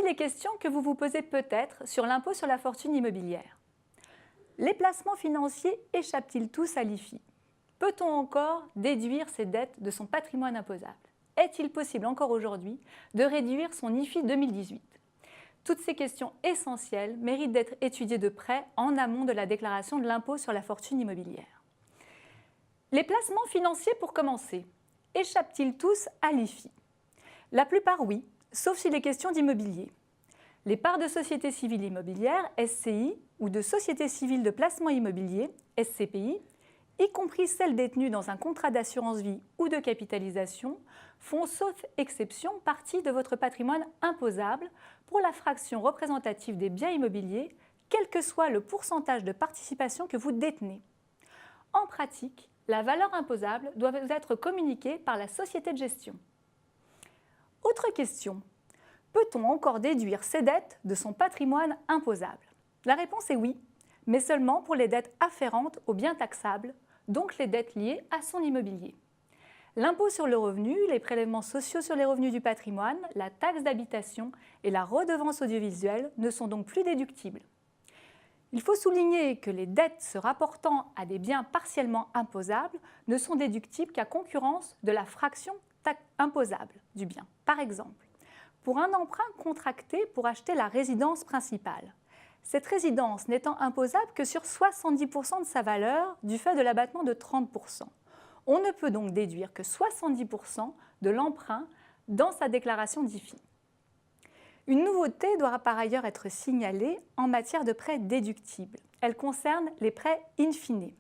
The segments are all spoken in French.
Voici les questions que vous vous posez peut-être sur l'impôt sur la fortune immobilière. Les placements financiers échappent-ils tous à l'IFI? Peut-on encore déduire ses dettes de son patrimoine imposable? Est-il possible encore aujourd'hui de réduire son IFI 2018? Toutes ces questions essentielles méritent d'être étudiées de près en amont de la déclaration de l'impôt sur la fortune immobilière. Les placements financiers pour commencer, échappent-ils tous à l'IFI? La plupart oui, sauf s'il est question d'immobilier. Les parts de sociétés civiles immobilières, SCI, ou de sociétés civiles de placement immobilier, SCPI, y compris celles détenues dans un contrat d'assurance vie ou de capitalisation, font, sauf exception, partie de votre patrimoine imposable pour la fraction représentative des biens immobiliers, quel que soit le pourcentage de participation que vous détenez. En pratique, la valeur imposable doit vous être communiquée par la société de gestion. Autre question. Peut-on encore déduire ses dettes de son patrimoine imposable? La réponse est oui, mais seulement pour les dettes afférentes aux biens taxables, donc les dettes liées à son immobilier. L'impôt sur le revenu, les prélèvements sociaux sur les revenus du patrimoine, la taxe d'habitation et la redevance audiovisuelle ne sont donc plus déductibles. Il faut souligner que les dettes se rapportant à des biens partiellement imposables ne sont déductibles qu'à concurrence de la fraction imposable du bien. Par exemple, pour un emprunt contracté pour acheter la résidence principale, cette résidence n'étant imposable que sur 70% de sa valeur du fait de l'abattement de 30%. On ne peut donc déduire que 70% de l'emprunt dans sa déclaration d'IFI. Une nouveauté doit par ailleurs être signalée en matière de prêts déductibles. Elle concerne les prêts in fine.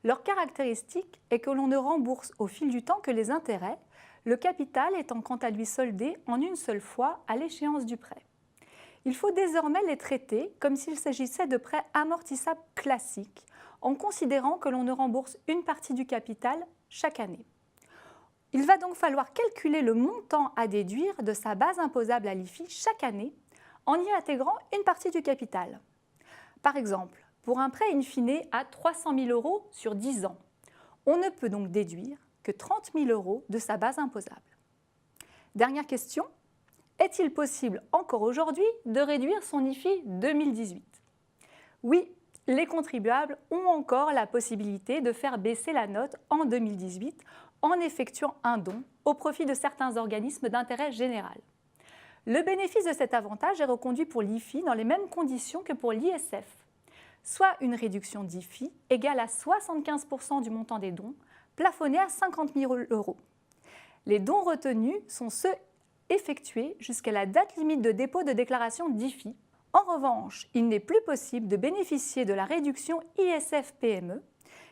Leur caractéristique est que l'on ne rembourse au fil du temps que les intérêts, le capital étant quant à lui soldé en une seule fois à l'échéance du prêt. Il faut désormais les traiter comme s'il s'agissait de prêts amortissables classiques, en considérant que l'on ne rembourse une partie du capital chaque année. Il va donc falloir calculer le montant à déduire de sa base imposable à l'IFI chaque année en y intégrant une partie du capital. Par exemple, pour un prêt in fine à 300 000 € sur 10 ans, on ne peut donc déduire que 30 000 € de sa base imposable. Dernière question, est-il possible encore aujourd'hui de réduire son IFI 2018? Oui, les contribuables ont encore la possibilité de faire baisser la note en 2018 en effectuant un don au profit de certains organismes d'intérêt général. Le bénéfice de cet avantage est reconduit pour l'IFI dans les mêmes conditions que pour l'ISF, soit une réduction d'IFI égale à 75% du montant des dons, plafonné à 50 000 €. Les dons retenus sont ceux effectués jusqu'à la date limite de dépôt de déclaration d'IFI. En revanche, il n'est plus possible de bénéficier de la réduction ISF-PME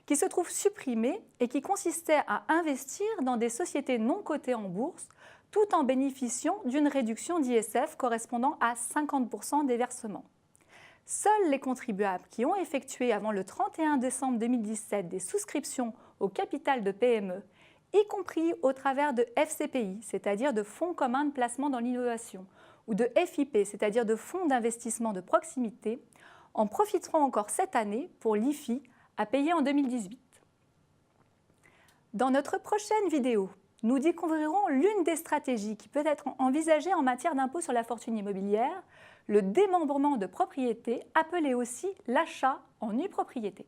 qui se trouve supprimée et qui consistait à investir dans des sociétés non cotées en bourse tout en bénéficiant d'une réduction d'ISF correspondant à 50% des versements. Seuls les contribuables qui ont effectué avant le 31 décembre 2017 des souscriptions au capital de PME, y compris au travers de FCPI, c'est-à-dire de fonds communs de placement dans l'innovation, ou de FIP, c'est-à-dire de fonds d'investissement de proximité, en profiteront encore cette année pour l'IFI à payer en 2018. Dans notre prochaine vidéo, nous découvrirons l'une des stratégies qui peut être envisagée en matière d'impôt sur la fortune immobilière, le démembrement de propriété, appelé aussi l'achat en nue propriété.